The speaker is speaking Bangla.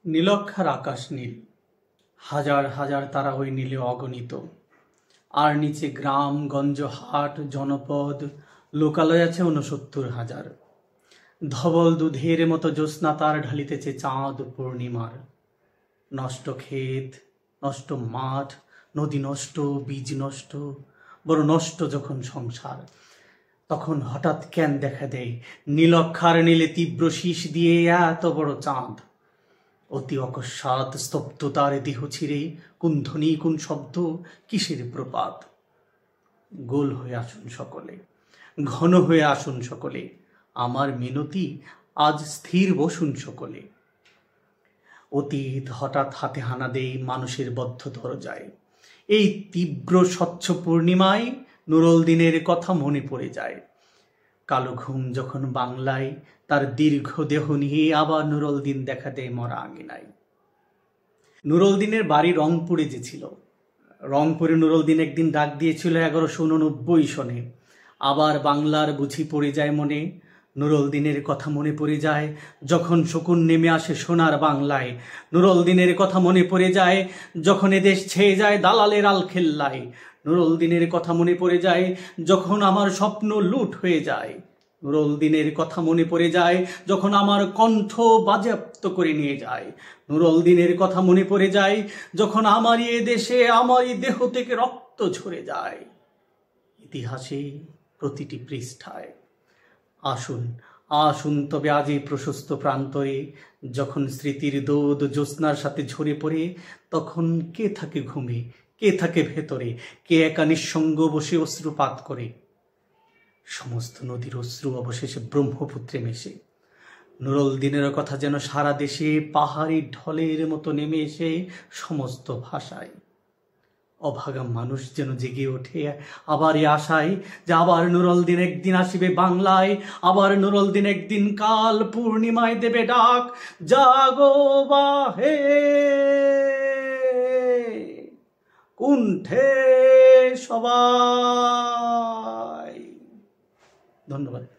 নীলক্ষার আকাশ নীল, হাজার হাজার তারা ওই নীলে অগণিত। আর নিচে গ্রাম গঞ্জ হাট জনপদ লোকালয় আছে ৬৯,০০০। ধবল দুধের মতো জ্যোৎস্না তার ঢালিতেছে চাঁদ পূর্ণিমার। নষ্ট ক্ষেত, নষ্ট মাঠ, নদী নষ্ট, বীজ নষ্ট, বড় নষ্ট যখন সংসার, তখন হঠাৎ কেন দেখা দেয় নীলক্ষার নীলে তীব্র শীষ দিয়ে এত বড় চাঁদ। অতি অকস্মাৎ স্তব্ধতার দেহ ছিঁড়ে কোন ধ্বনি কোন শব্দ, কিসের প্রপাত। গোল হয়ে আসুন সকলে, ঘন হয়ে আসুন সকলে, আমার মিনতি আজ স্থির বসুন সকলে। অতীত হঠাৎ হাতে হানা দেয় মানুষের বদ্ধ দরজায়। এই তীব্র স্বচ্ছ পূর্ণিমায় নুরুল দিনের কথা মনে পড়ে যায়। কালো ঘুম যখন বাংলায় তার দীর্ঘ দেহ নিয়ে আবার নুরুল দিন দেখা দেয় মরা আঙিনায়। নুরুল দিনের বাড়ি রংপুরে যে ছিল, রংপুরে নুরুল দিন একদিন ডাক দিয়েছিল ১১৮৯ সনে। আবার বাংলার বুঝি পড়ে যায় মনে, নুরুল দিনের কথা মনে পড়ে যায় যখন শকুন নেমে আসে সোনার বাংলায়। নুরুল দিনের কথা মনে পড়ে যায় যখন এদেশ ছেয়ে যায় দালালের আলখেল্লায়। নুরুল দিনের কথা মনে পড়ে যায় যখন আমার স্বপ্ন লুট হয়ে যায়। নুরুল দিনের কথা মনে পড়ে যায় যখন আমার কণ্ঠ বাজেয়াপ্ত করে নিয়ে যায়। নুরুল দিনের কথা মনে পড়ে যায় যখন আমারই এ দেশে আমারই দেহ থেকে রক্ত ঝরে যায়। ইতিহাসে প্রতিটি পৃষ্ঠায় আসুন আসুন তবে আজ এই প্রশস্ত প্রান্তরে, যখন স্মৃতির দোদ জ্যোৎস্নার সাথে ঝরে পড়ে, তখন কে থাকে ঘুমে, কে থাকে ভেতরে, কে একা নিঃসঙ্গ বসে অশ্রুপাত করে। সমস্ত নদীর অশ্রু অবশেষে ব্রহ্মপুত্রে মেশে। নুরুল দিনের কথা যেন সারা দেশে পাহাড়ি ঢলের মতো নেমে এসে সমস্ত ভাষায়। অভাগা মানুষ যেন জেগে ওঠে আবার এ আশায় যে আবার নুরুল দিন একদিন আসিবে বাংলায়, আবার নুরুল দিন একদিন কাল পূর্ণিমায় দেবে ডাক, জাগো বাহে কুণ্ঠে সবাই। ধন্যবাদ।